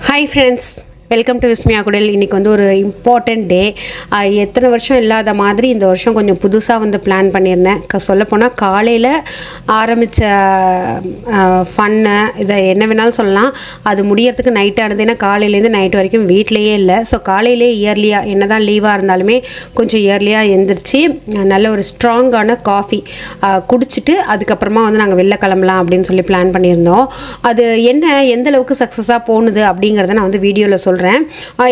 Hi friends, welcome to Vismaya Kudel. இன்னைக்கு வந்து ஒரு இம்பார்ட்டன்ட் டே. எத்தனை வருஷம் இல்லாத மாதிரி இந்த வருஷம் கொஞ்சம் புதுசாக வந்து பிளான் பண்ணியிருந்தேன். சொல்லப்போனால் காலையில் ஆரம்பித்த ஃபன்னு இதை என்ன வேணாலும் சொல்லலாம். அது முடியறதுக்கு நைட் ஆனது. ஏன்னா காலையிலேருந்து நைட் வரைக்கும் வீட்டிலையே இல்லை. ஸோ காலையிலே இயர்லியாக என்ன தான் லீவாக இருந்தாலுமே கொஞ்சம் இயர்லியாக எழுந்திரிச்சு நல்ல ஒரு ஸ்ட்ராங்கான காஃபி குடிச்சிட்டு அதுக்கப்புறமா வந்து நாங்கள் வெளில கிளம்பலாம் அப்படின்னு சொல்லி பிளான் பண்ணியிருந்தோம். அது என்ன எந்தளவுக்கு சக்ஸஸாக போணுது அப்படிங்கிறத நான் வந்து வீடியோவில் சொல்கிறேன்.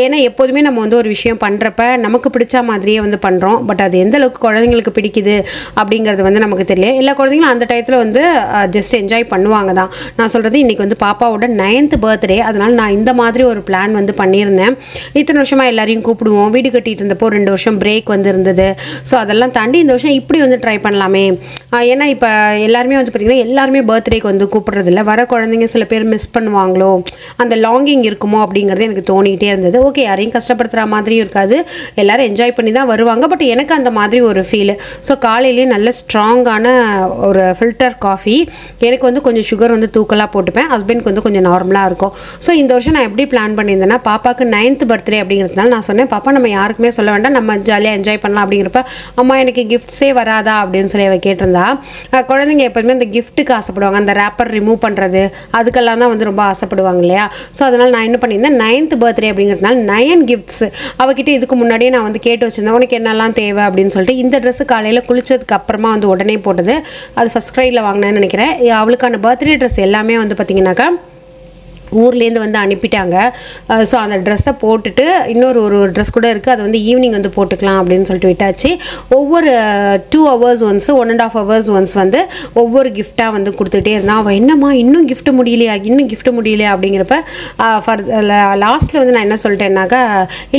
ஏன்னா எப்போதுமே நம்ம வந்து ஒரு விஷயம் பண்ணுறப்ப நமக்கு பிடிச்ச மாதிரியே வந்து பண்ணுறோம். பட் அது எந்த அளவுக்கு குழந்தைங்களுக்கு பிடிக்குது அப்படிங்கிறது வந்து நமக்கு தெரியல. எல்லா குழந்தைங்களும் அந்த டயத்தில் வந்து ஜஸ்ட் என்ஜாய் பண்ணுவாங்க தான். நான் சொல்கிறது இன்றைக்கி வந்து பாப்பாவோட 9th பர்த்டே. அதனால் நான் இந்த மாதிரி ஒரு பிளான் வந்து பண்ணியிருந்தேன். இத்தனை வருஷமாக எல்லாரையும் கூப்பிடுவோம். வீடு கட்டிகிட்டு இருந்தப்போ 2 வருஷம் பிரேக் வந்து இருந்தது. ஸோ அதெல்லாம் தாண்டி இந்த வருஷம் இப்படி வந்து ட்ரை பண்ணலாமே. ஏன்னா இப்போ எல்லாருமே வந்து பார்த்திங்கன்னா எல்லாருமே பர்த்டேக்கு வந்து கூப்பிட்றதில்ல. வர குழந்தைங்க சில பேர் மிஸ் பண்ணுவாங்களோ, அந்த லாங்கிங் இருக்குமோ அப்படிங்கிறது எனக்கு தோணிகிட்டே இருந்தது. ஓகே, யாரையும் கஷ்டப்படுத்துகிற மாதிரியும் இருக்காது, எல்லோரும் என்ஜாய் பண்ணி தான் வருவாங்க. பட் எனக்கு அந்த மாதிரி ஒரு ஃபீலு. ஸோ காலையிலேயே நல்ல ஸ்ட்ராங்கான ஒரு ஃபில்டர் காஃபி. எனக்கு வந்து கொஞ்சம் சுகர் வந்து தூக்கலாக போட்டுப்பேன். ஹஸ்பண்ட்க்கு வந்து கொஞ்சம் நார்மலாக இருக்கும். ஸோ இந்த வருஷம் நான் எப்படி பிளான் பண்ணியிருந்தேன்னா, பாப்பாவுக்கு 9th பர்த்டே அப்படிங்கிறதுனால நான் சொன்னேன், பாப்பா நம்ம யாருக்குமே சொல்ல வேண்டாம், நம்ம ஜாலியாக என்ஜாய் பண்ணலாம். அப்படிங்கிறப்ப அம்மா எனக்கு கிஃப்ட்ஸே வராதா அப்படின்னு சொல்லி அவள் கேட்டிருந்தா. குழந்தைங்க எப்போதுமே அந்த கிஃப்ட்டுக்கு ஆசைப்படுவாங்க. அந்த ரேப்பர் ரிமூவ் பண்ணுறது அதுக்கெல்லாம் தான் வந்து ரொம்ப ஆசைப்படுவாங்க இல்லையா. ஸோ அதனால் நான் என்ன பண்ணியிருந்தேன், 9th பர்த்டே அப்படிங்கிறதுனால 9 கிஃப்ட்ஸ் அவகிட்ட இதுக்கு முன்னாடியே நான் வந்து கேட்டு வச்சுருந்தேன், உனக்கு என்னெல்லாம் தேவை அப்படின்னு சொல்லிட்டு. இந்த ட்ரெஸ்ஸு காலையில் குளிச்சதுக்கு அப்புறமா வந்து உடனே போட்டது. அது ஃபஸ்ட் க்ரையில் வாங்கினேன்னு நினைக்கிறேன். அவளுக்கான பர்த்டே ட்ரெஸ் எல்லாமே வந்து பார்த்திங்கனாக்கா ஊர்லேருந்து வந்து அனுப்பிட்டாங்க. ஸோ அந்த ட்ரெஸ்ஸை போட்டுட்டு ஒரு ட்ரெஸ் கூட இருக்குது, அதை வந்து ஈவினிங் வந்து போட்டுக்கலாம் அப்படின்னு சொல்லிட்டு விட்டாச்சு. ஒவ்வொரு 2 hours ஒன்ஸ் 1.5 hours ஒன்ஸ் வந்து ஒவ்வொரு கிஃப்டாக வந்து கொடுத்துட்டே இருந்தான். அவள் என்னம்மா இன்னும் கிஃப்ட் முடியலையா அப்படிங்கிறப்ப லாஸ்ட்டில் வந்து நான் என்ன சொல்லிட்டேன்னாக்கா,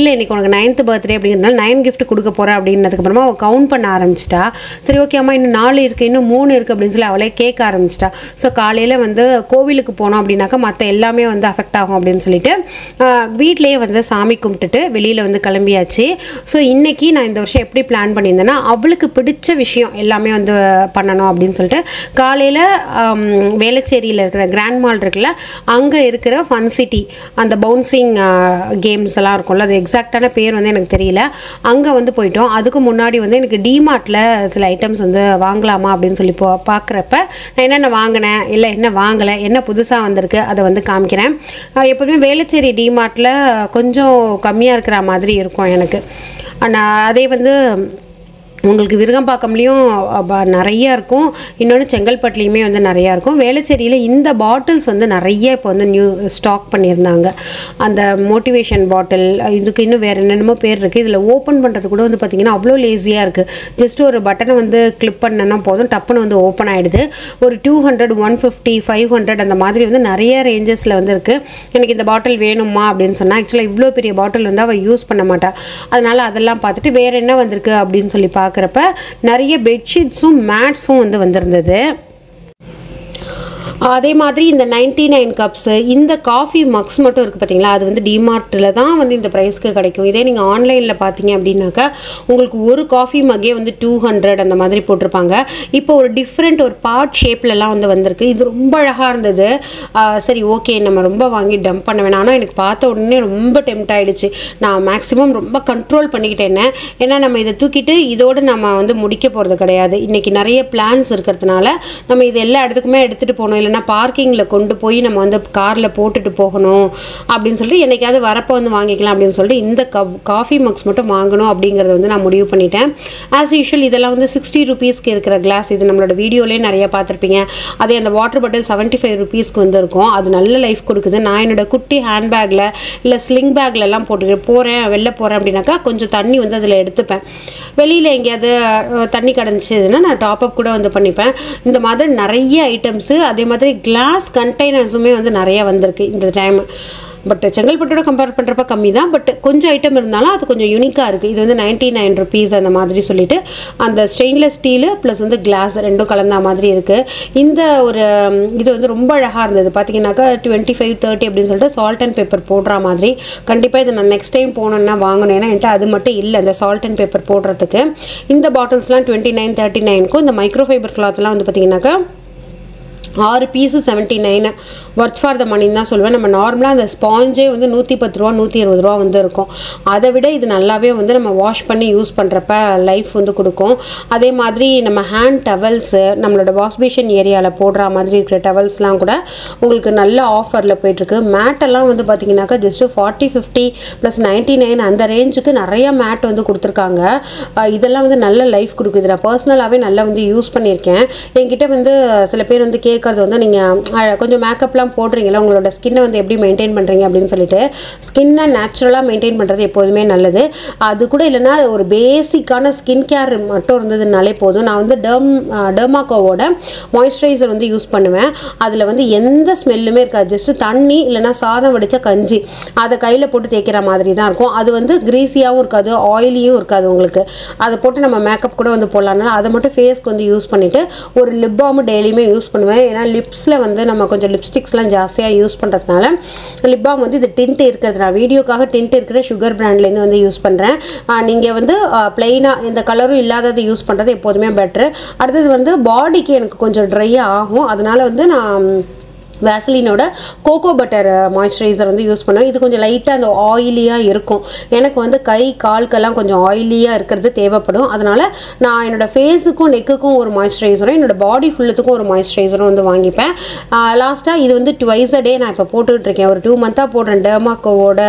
இல்லை இன்றைக்கி உனக்கு 9th பர்த்டே அப்படிங்கிறதுனால 9 கிஃப்ட் கொடுக்க போகிறேன் அப்படின்னதுக்கப்புறமா அவள் கவுண்ட் பண்ண ஆரம்பிச்சிட்டா. சரி ஓகே அம்மா இன்னும் 4 இருக்குது, இன்னும் 3 இருக்குது அப்படின்னு சொல்லி அவளே கேட்க ஆரம்பிச்சிட்டா. ஸோ காலையில் வந்து கோவிலுக்கு போனோம் அப்படின்னாக்கா மற்ற எல்லாமே வந்து அஃபெக்ட் ஆகும் அப்படின்னு சொல்லிட்டு வீட்டிலேயே வந்து சாமி கும்பிட்டுட்டு வெளியில் வந்து கிளம்பியாச்சு. ஸோ இன்றைக்கி நான் இந்த வருஷம் எப்படி பிளான் பண்ணியிருந்தேன்னா, அவளுக்கு பிடிச்ச விஷயம் எல்லாமே வந்து பண்ணணும் அப்படின்னு சொல்லிட்டு காலையில் வேளச்சேரியில் இருக்கிற கிராண்ட் மால் இருக்குல்ல, அங்கே இருக்கிற ஃபன் சிட்டி அந்த பவுன்சிங் கேம்ஸ் எல்லாம் இருக்கும்ல, அது எக்ஸாக்டான பேர் வந்து எனக்கு தெரியல, அங்கே வந்து போயிட்டோம். அதுக்கு முன்னாடி வந்து எனக்கு டிமார்ட்டில் சில ஐட்டம்ஸ் வந்து வாங்கலாமா அப்படின்னு சொல்லி பார்க்குறப்ப நான் என்னென்ன வாங்கினேன், இல்லை என்ன வாங்கலை, என்ன புதுசாக வந்திருக்கு அதை வந்து காமிக்கிறேன். எப்போதுமே வேளச்சேரி டிமார்ட்டில் கொஞ்சம் கம்மியாக இருக்கிற மாதிரி இருக்கும் எனக்கு. ஆனால் அதே வந்து உங்களுக்கு விருகம்பாக்கம்லேயும் நிறையா இருக்கும், இன்னொன்று செங்கல்பட்டுலேயுமே வந்து நிறையா இருக்கும். வேளச்சேரியில் இந்த பாட்டில்ஸ் வந்து நிறைய இப்போ வந்து நியூ ஸ்டாக் பண்ணியிருந்தாங்க. அந்த மோட்டிவேஷன் பாட்டில், இதுக்கு இன்னும் வேறு என்னென்னமோ பேர் இருக்குது. இதில் ஓப்பன் பண்ணுறது கூட வந்து பார்த்திங்கன்னா அவ்வளோ லேசியாக இருக்குது. ஜஸ்ட் ஒரு பட்டனை வந்து கிளிக் பண்ணனா போதும், டப்புன்னு வந்து ஓப்பன் ஆகிடுது. ஒரு 200, 150, 500 அந்த மாதிரி வந்து நிறைய ரேஞ்சஸில் வந்து இருக்குது. எனக்கு இந்த பாட்டில் வேணுமா அப்படின்னு சொன்னால், ஆக்சுவலாக இவ்வளோ பெரிய பாட்டில் வந்து அவள் யூஸ் பண்ண மாட்டாள். அதனால் அதெல்லாம் பார்த்துட்டு வேறு என்ன வந்திருக்கு அப்படின்னு சொல்லி பார்க்குறப்ப நிறைய பெட்ஷீட்ஸும் மேட்ஸும் வந்து வந்திருந்தது. அதே மாதிரி இந்த 99 கப்ஸு, இந்த காஃபி மக்ஸ் மட்டும் இருக்குது பார்த்தீங்களா, அது வந்து டிமார்ட்டில் தான் வந்து இந்த ப்ரைஸ்க்கு கிடைக்கும். இதே நீங்கள் ஆன்லைனில் பார்த்தீங்க அப்படின்னாக்கா உங்களுக்கு ஒரு காஃபி மக்கே வந்து 200 அந்த மாதிரி போட்டிருப்பாங்க. இப்போ ஒரு டிஃப்ரெண்ட் ஒரு பார்ட் ஷேப்லலாம் வந்து வந்திருக்கு. இது ரொம்ப அழகாக இருந்தது. சரி ஓகே நம்ம ரொம்ப வாங்கி டம்ப் பண்ண வேணாம். ஆனால் எனக்கு பார்த்த உடனே ரொம்ப டெம்ட் ஆகிடுச்சு. நான் மேக்ஸிமம் ரொம்ப கண்ட்ரோல் பண்ணிக்கிட்டேன். ஏன்னா நம்ம இதை தூக்கிட்டு இதோடு நம்ம வந்து முடிக்க போகிறது கிடையாது. இன்றைக்கி நிறைய பிளான்ஸ் இருக்கிறதுனால நம்ம இது எல்லா இடத்துக்குமே எடுத்துகிட்டு போகணும், இல்லைனா பார்க்கிங்கில் கொண்டு போய் நம்ம வந்து காரில் போட்டுட்டு போகணும் அப்படின்னு சொல்லிட்டு என்னைக்காவது வரப்போ வந்து வாங்கிக்கலாம் அப்படின்னு சொல்லிட்டு இந்த காஃபி மக்ஸ் மட்டும் வாங்கணும் அப்படிங்கிறத வந்து நான் முடிவு பண்ணிட்டேன். ஆஸ் யூஷுவல் இதெல்லாம் வந்து 60 rupeesக்கு இருக்கிற கிளாஸ். இது நம்மளோட வீடியோலேயே நிறைய பார்த்துருப்பீங்க. அதே அந்த வாட்டர் பாட்டில் 75 rupeesக்கு வந்து இருக்கும். அது நல்ல லைஃப் கொடுக்குது. நான் என்னோட குட்டி ஹேண்ட்பேக்கில் இல்லை ஸ்லிங் பேக்லலாம் போட்டுக்கிட்டு வெளில போகிறேன் அப்படின்னாக்கா கொஞ்சம் தண்ணி வந்து அதில் எடுத்துப்பேன். வெளியில் எங்கேயாவது தண்ணி கிடந்துச்சுன்னா நான் டாப்அப் கூட வந்து பண்ணிப்பேன். இந்த மாதிரி நிறைய ஐட்டம்ஸு, அதே மாதிரி கிளாஸ் கண்டெய்னர்ஸுமே வந்து நிறையா வந்திருக்கு இந்த டைம். பட் செங்கல்பட்டோட கம்பேர் பண்ணுறப்ப கம்மி தான். பட் கொஞ்சம் ஐட்டம் இருந்தாலும் அது கொஞ்சம் யூனிக்காக இருக்குது. இது வந்து 99 rupees அந்த மாதிரி சொல்லிட்டு அந்த ஸ்டெயின்லெஸ் ஸ்டீலு ப்ளஸ் வந்து கிளாஸ் ரெண்டும் கலந்த மாதிரி இருக்குது. இந்த ஒரு இது வந்து ரொம்ப அழகாக இருந்தது. பார்த்தீங்கன்னாக்கா 25, 30 அப்படின்னு சொல்லிட்டு சால்ட் அண்ட் பேப்பர் போடுற மாதிரி. கண்டிப்பாக இதை நான் நெக்ஸ்ட் டைம் போனோன்னா வாங்கணும். ஏன்னா என்கிட்ட அது மட்டும் இல்லை இந்த சால்ட் அண்ட் பேப்பர் போடுறதுக்கு. இந்த பாட்டில்ஸ்லாம் 29, 39க்கும் இந்த மைக்ரோஃபைபர் கிளாத்லாம் வந்து பார்த்திங்கனாக்கா 6 பீஸு 79 ஒர்த் ஃபார் த மணின்னு தான் சொல்லுவேன். நம்ம நார்மலாக அந்த ஸ்பாஞ்சே வந்து 110 ரூபா 120 ரூபா வந்து இருக்கும். அதை விட இது நல்லாவே வந்து நம்ம வாஷ் பண்ணி யூஸ் பண்ணுறப்ப லைஃப் வந்து கொடுக்கும். அதே மாதிரி நம்ம ஹேண்ட் டவல்ஸு, நம்மளோட வாஷ் பேஷன் ஏரியாவில் போடுற மாதிரி இருக்கிற டவல்ஸ்லாம் கூட உங்களுக்கு நல்ல ஆஃபரில் போயிட்டுருக்கு. மேட்டெல்லாம் வந்து பார்த்திங்கனாக்கா ஜஸ்ட்டு 40, 50 + 99 அந்த ரேஞ்சுக்கு நிறையா மேட் வந்து கொடுத்துருக்காங்க. இதெல்லாம் வந்து நல்ல லைஃப் கொடுக்குது. நான் பர்சனலாகவே நல்லா வந்து யூஸ் பண்ணியிருக்கேன். என்கிட்ட வந்து சில பேர் வந்து கேட்குறது வந்து நீங்கள் கொஞ்சம் மேக்கப்லாம் போடுறீங்களா, உங்களோட ஸ்கின்னை வந்து எப்படி மெயின்டைன் பண்ணுறீங்க அப்படின்னு சொல்லிட்டு. ஸ்கின்னை நேச்சுரலாக மெயின்டைன் பண்ணுறது எப்போதுமே நல்லது. அது கூட இல்லைனா ஒரு பேசிக்கான ஸ்கின் கேர் மட்டும் இருந்ததுனாலே போதும். நான் வந்து டெர்மாக்கோவோட மாய்ஸ்சரைசர் வந்து யூஸ் பண்ணுவேன். அதில் வந்து எந்த ஸ்மெல்லுமே இருக்காது. ஜஸ்ட்டு தண்ணி இல்லைனா சாதம் வடித்த கஞ்சி அதை கையில் போட்டு தேய்க்கிற மாதிரி தான் இருக்கும். அது வந்து கிரீஸியாகவும் இருக்காது, ஆயிலியும் இருக்காது உங்களுக்கு. அதை போட்டு நம்ம மேக்கப் கூட வந்து போடலாம்னால அதை மட்டும் ஃபேஸ்க்கு வந்து யூஸ் பண்ணிவிட்டு ஒரு லிப் பாம் டெய்லியுமே யூஸ் பண்ணுவேன். ஏன்னா லிப்ஸில் வந்து நம்ம கொஞ்சம் லிப்ஸ்டிக்ஸ்லாம் ஜாஸ்தியாக யூஸ் பண்ணுறதுனால லிப் பாம் வந்து இது டிண்ட் இருக்கிறது. நான் வீடியோக்காக டிண்ட் இருக்கிற சுகர் பிராண்ட்லேருந்து வந்து யூஸ் பண்ணுறேன். நீங்கள் வந்து பிளெயினாக இந்த கலரும் இல்லாதது யூஸ் பண்ணுறது எப்போதுமே பெட்ரு. அடுத்தது வந்து பாடிக்கு எனக்கு கொஞ்சம் ட்ரை ஆகும். அதனால் வந்து நான் வேஸ்லினோட கோகோ பட்டர் மாய்ஸ்சரைசர் வந்து யூஸ் பண்ணுவேன். இது கொஞ்சம் லைட்டாக அந்த ஆயிலியாக இருக்கும். எனக்கு வந்து கை கால்கெல்லாம் கொஞ்சம் ஆயிலியாக இருக்கிறது தேவைப்படும். அதனால் நான் என்னோடய ஃபேஸுக்கும் நெக்குக்கும் ஒரு மாய்ஸ்சரைசரும் என்னோடய பாடி ஃபுல்லுத்துக்கும் ஒரு மாய்ஸ்சரைசரும் வந்து வாங்கிப்பேன். லாஸ்ட்டாக இது வந்து ட்வைஸ் அ டே நான் இப்போ போட்டுட்ருக்கேன். ஒரு 2 மந்த்தாக போடுறேன். டெர்மாக்கோவோட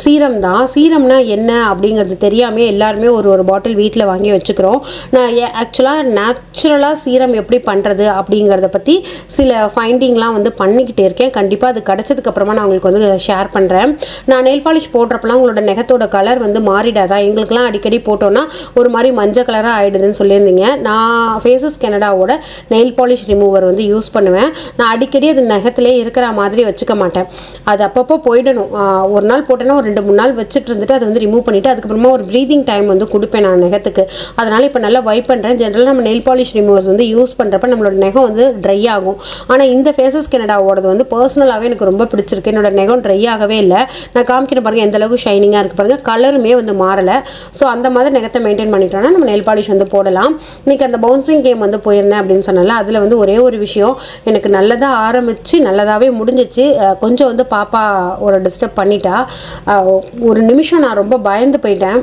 சீரம் தான். சீரம்னா என்ன அப்படிங்கிறது தெரியாமல் எல்லாருமே ஒரு பாட்டில் வீட்டில் வாங்கி வச்சுக்கிறோம். நான் ஆக்சுவலாக நேச்சுரலாக சீரம் எப்படி பண்ணுறது அப்படிங்கிறத பற்றி சில ஃபைண்டிங்லாம் வந்து பண்ணிக்கிட்டே இருக்கேன். கண்டிப்பாக அது கிடச்சதுக்கப்புறமா நான் உங்களுக்கு வந்து ஷேர் பண்ணுறேன். நான் நெயில் பாலிஷ் போடுறப்பெல்லாம் உங்களோட நெகத்தோட கலர் வந்து மாறிடாதா, எங்களுக்குலாம் அடிக்கடி போட்டோன்னா ஒரு மாதிரி மஞ்சள் கலராக ஆகிடுதுன்னு சொல்லியிருந்தீங்க. நான் ஃபேஸஸ் கனடாவோட நெயில் பாலிஷ் ரிமூவர் வந்து யூஸ் பண்ணுவேன். நான் அடிக்கடி அது நெகத்திலே இருக்கிற மாதிரி வச்சுக்க மாட்டேன். அது அப்பப்போ போயிடணும். ஒரு நாள் போட்டேன்னா ஒரு 2-3 நாள் வச்சுட்டு இருந்துட்டு அதை வந்து ரிமூவ் பண்ணிவிட்டு அதுக்கப்புறமா ஒரு ப்ரீதிங் டைம் வந்து கொடுப்பேன் நான் நெகத்துக்கு. அதனால் இப்போ நல்லா வைப் பண்ணுறேன். ஜென்ரலாக நம்ம நெயில் பாலிஷ் ரிமூவர்ஸ் வந்து யூஸ் பண்ணுறப்ப நம்மளோட நெகம் வந்து ட்ரை ஆகும். ஆனால் இந்த ஃபேஸஸ் கனடாவோடது வந்து பர்சனலாகவே எனக்கு ரொம்ப பிடிச்சிருக்கு. என்னோட நெகம் ட்ரை ஆகவே இல்லை. நான் காமிக்கிறேன் பாருங்கள் எந்த அளவுக்கு ஷைனிங்காக இருக்குது பாருங்கள். கலருமே வந்து மாறலை. ஸோ அந்த மாதிரி நெகத்தை மெயின்டைன் பண்ணிட்டோன்னா நம்ம நெயில் பாலிஷ் வந்து போடலாம். இன்றைக்கி அந்த பவுன்சிங் கேம் வந்து போயிருந்தேன் அப்படின்னு சொன்னால அதில் வந்து ஒரே ஒரு விஷயம் எனக்கு நல்லதாக ஆரம்பித்து நல்லதாகவே முடிஞ்சிச்சு. கொஞ்சம் வந்து பாப்பா ஒரு டிஸ்டர்ப் பண்ணிட்டா. ஒரு நிமிஷம் நான் ரொம்ப பயந்து போயிட்டேன்.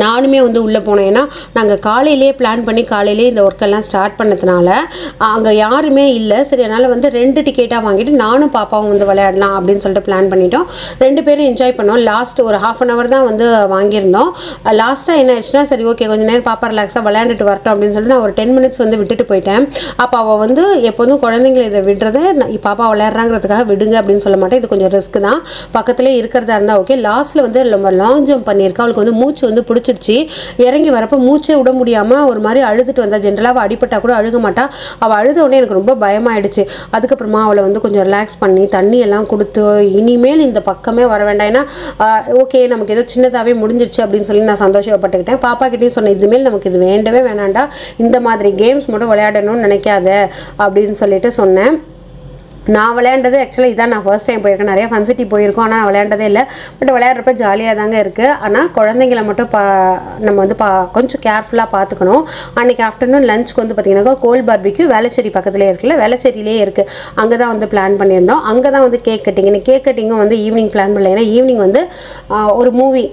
நானுமே வந்து உள்ளே போனேன். ஏன்னா நாங்கள் காலையிலே பிளான் பண்ணி காலையிலே இந்த ஒர்க்கெல்லாம் ஸ்டார்ட் பண்ணதுனால அங்கே யாருமே இல்லை. சரி, அதனால் வந்து 2 டிக்கெட்டாக வாங்கிட்டு நானும் பாப்பாவும் வந்து விளையாடலாம் அப்படின்னு சொல்லிட்டு பிளான் பண்ணிட்டோம். 2 பேரும் என்ஜாய் பண்ணோம். லாஸ்ட் ஒரு 1/2 hour தான் வந்து வாங்கியிருந்தோம். லாஸ்ட்டாக என்ன ஆயிடுச்சுன்னா சரி ஓகே கொஞ்சம் நேரம் பாப்பா ரிலாக்ஸாக விளையாண்டுட்டு வரட்டும் அப்படின்னு சொல்லிட்டு நான் ஒரு 10 minutes வந்து விட்டுட்டு போயிட்டேன். அப்போ அவள் வந்து எப்போதும் குழந்தைங்களை இதை விடுறது பாப்பா விளையாடுறாங்கிறதுக்காக விடுங்க அப்படின்னு சொல்ல மாட்டேன். இது கொஞ்சம் ரிஸ்க் தான். பக்கத்துலேயே இருக்கிறதா இருந்தால் ஓகே. லாஸ்ட்டில் வந்து நம்ம லாங் ஜம்ப் பண்ணியிருக்கா. அவளுக்கு வந்து மூச்சு வந்து பிடிச்சிடுச்சு. இறங்கி வரப்போ மூச்சே விட முடியாமல் ஒரு மாதிரி அழுதுட்டு வந்தா. ஜென்ரலாக அடிப்பட்டா கூட அழுக மாட்டா. அவள் அழுத உடனே எனக்கு ரொம்ப பயமாயிடுச்சு. அதுக்கப்புறமா அவளை வந்து கொஞ்சம் ரிலாக்ஸ் பண்ணி தண்ணி எல்லாம் கொடுத்து இனிமேல் இந்த பக்கமே வர வேண்டாம். ஏன்னா ஓகே நமக்கு ஏதோ சின்னதாகவே முடிஞ்சிருச்சு அப்படின்னு சொல்லி நான் சந்தோஷப்பட்டுக்கிட்டேன். பாப்பா கிட்டேயும் சொன்னேன் இதுமேல் நமக்கு இது வேண்டவே வேணாண்டா, இந்த மாதிரி கேம்ஸ் மட்டும் விளையாடணும்னு நினைக்காத அப்படின்னு சொல்லிட்டு சொன்னேன். நான் விளையாண்டது ஆக்சுவலாக இதான் நான் ஃபர்ஸ்ட் டைம் போயிருக்கேன். நிறையா ஃபன் சிட்டி போயிருக்கோம், ஆனால் நான் விளையாண்டதே இல்லை. பட் விளையாடுறப்ப ஜாலியாக தாங்க இருக்குது. ஆனால் குழந்தைங்கள மட்டும் நம்ம வந்து கொஞ்சம் கேர்ஃபுல்லாக பார்த்துக்கணும். அன்றைக்கி ஆஃப்டர்நூன் லஞ்சுக்கு வந்து பார்த்திங்கனாக்கா கோல் பார்பிக்யூ வேளச்சேரி பக்கத்துலேயே இருக்குல்ல, வேளச்சேரியிலே இருக்குது. அங்கே தான் வந்து பிளான் பண்ணியிருந்தோம். அங்கே தான் வந்து கேக் கட்டிங். இன்னைக்கு கேக் கட்டிங்கும் வந்து ஈவினிங் பிளான் பண்ணல. ஏன்னா ஈவினிங் வந்து ஒரு மூவி,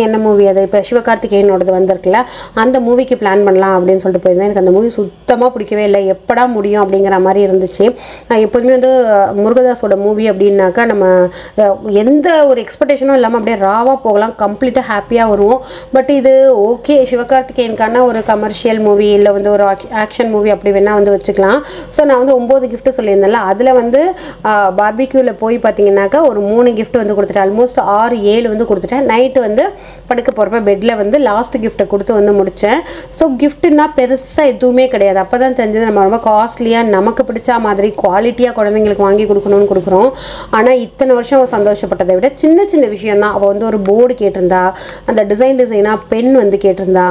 என்ன மூவி அது இப்போ சிவகார்த்திகேயனோடது வந்திருக்குல்ல, அந்த மூவிக்கு பிளான் பண்ணலாம் அப்படின்னு சொல்லிட்டு போயிருந்தேன். எனக்கு அந்த மூவி சுத்தமாக பிடிக்கவே இல்லை. எப்படா முடியும் அப்படிங்கிற மாதிரி இருந்துச்சு. எப்போதுமே வந்து முருகதாஸோட மூவி அப்படின்னாக்கா நம்ம எந்த ஒரு எக்ஸ்பெக்டேஷனும் இல்லாமல் அப்படியே ராவாக போகலாம், கம்ப்ளீட்டாக ஹாப்பியாக வருவோம். பட் இது ஓகே சிவகார்த்திகேயனுக்கான ஒரு கமர்ஷியல் மூவி இல்லை வந்து ஒரு ஆக்ஷன் மூவி அப்படி வேணால் வந்து வச்சுக்கலாம். ஸோ நான் வந்து 9 gift சொல்லியிருந்தேன்ல, அதில் வந்து பார்பிக்யூவில் போய் பார்த்தீங்கன்னாக்கா ஒரு 3 gift வந்து கொடுத்துட்டேன். ஆல்மோஸ்ட் 6-7 வந்து கொடுத்துட்டேன். நைட்டு வந்து படுக்க போகிறப்ப பெட்டில் வந்து லாஸ்ட் கிஃப்ட்டை கொடுத்து வந்து முடித்தேன். ஸோ கிஃப்ட்டுன்னா பெருசாக எதுவுமே கிடையாது. அப்போ தான் தெரிஞ்சது நம்ம ரொம்ப காஸ்ட்லியாக நமக்கு பிடிச்ச மாதிரி குவாலிட்டியாக குழந்தைங்களுக்கு வாங்கி கொடுக்கணும்னு கொடுக்குறோம். ஆனால் இத்தனை வருஷம் அவள் சந்தோஷப்பட்டதை விட சின்ன சின்ன விஷயம் தான். அவள் வந்து ஒரு போர்டு கேட்டிருந்தா, அந்த டிசைனாக பென் வந்து கேட்டிருந்தா,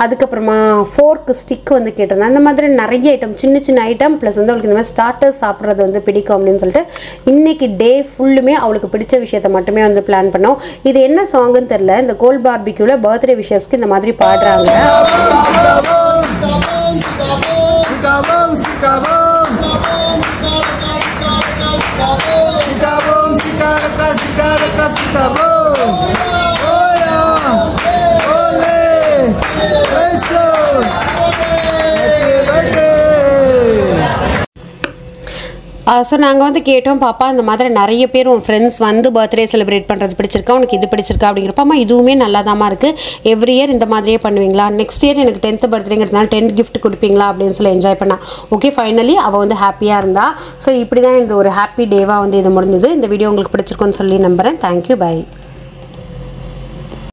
அதுக்கப்புறமா ஃபோர்க்கு ஸ்டிக் வந்து கேட்டிருந்தா. அந்த மாதிரி நிறைய ஐட்டம், சின்ன சின்ன ஐட்டம். ப்ளஸ் வந்து அவளுக்கு இந்த மாதிரி ஸ்டார்டர்ஸ் சாப்பிட்றது வந்து பிடிக்கும் அப்படின்னு சொல்லிட்டு இன்றைக்கி டே ஃபுல்லுமே அவளுக்கு பிடிச்ச விஷயத்த மட்டுமே வந்து பிளான் பண்ணோம். இது என்ன சாங்குன்னு தெரில. இந்த கோல் பார்பிக்யூவில் பர்த்டே விஷஸ்க்கு இந்த மாதிரி பாடுறாங்க. Sikabom, sikabom. Sikabom, sikaraka, sikaraka, sikabom. Oh yeah. Ole. Eso. Happy birthday. So நாங்கள் வந்து கேட்டோம், பாப்பா இந்த மாதிரி நிறைய பேர் உன் ஃப்ரெண்ட்ஸ் வந்து பர்த்டே செலிப்ரேட் பண்ணுறது பிடிச்சிருக்கா, உனக்கு இது பிடிச்சிருக்கா அப்படிங்கிறப்ப, அம்மா இதுவுமே நல்லா தாம்மா இருக்குது, எவ்ரி இயர் இந்த மாதிரியே பண்ணுவீங்களா, நெக்ஸ்ட் இயர் எனக்கு 10th பர்த்டேங்கிறதுனால 10 கிஃப்ட் கொடுப்பீங்களா அப்படின்னு சொல்லி என்ஜாய் பண்ணா. ஓகே, ஃபைனலி அவள் வந்து ஹாப்பியாக இருந்தா. ஸோ இப்படி தான் இந்த ஒரு ஹாப்பி டேவாக வந்து இது முடிஞ்சது. இந்த வீடியோ உங்களுக்கு பிடிச்சிருக்குன்னு சொல்லி நம்புகிறேன். Thank you, by.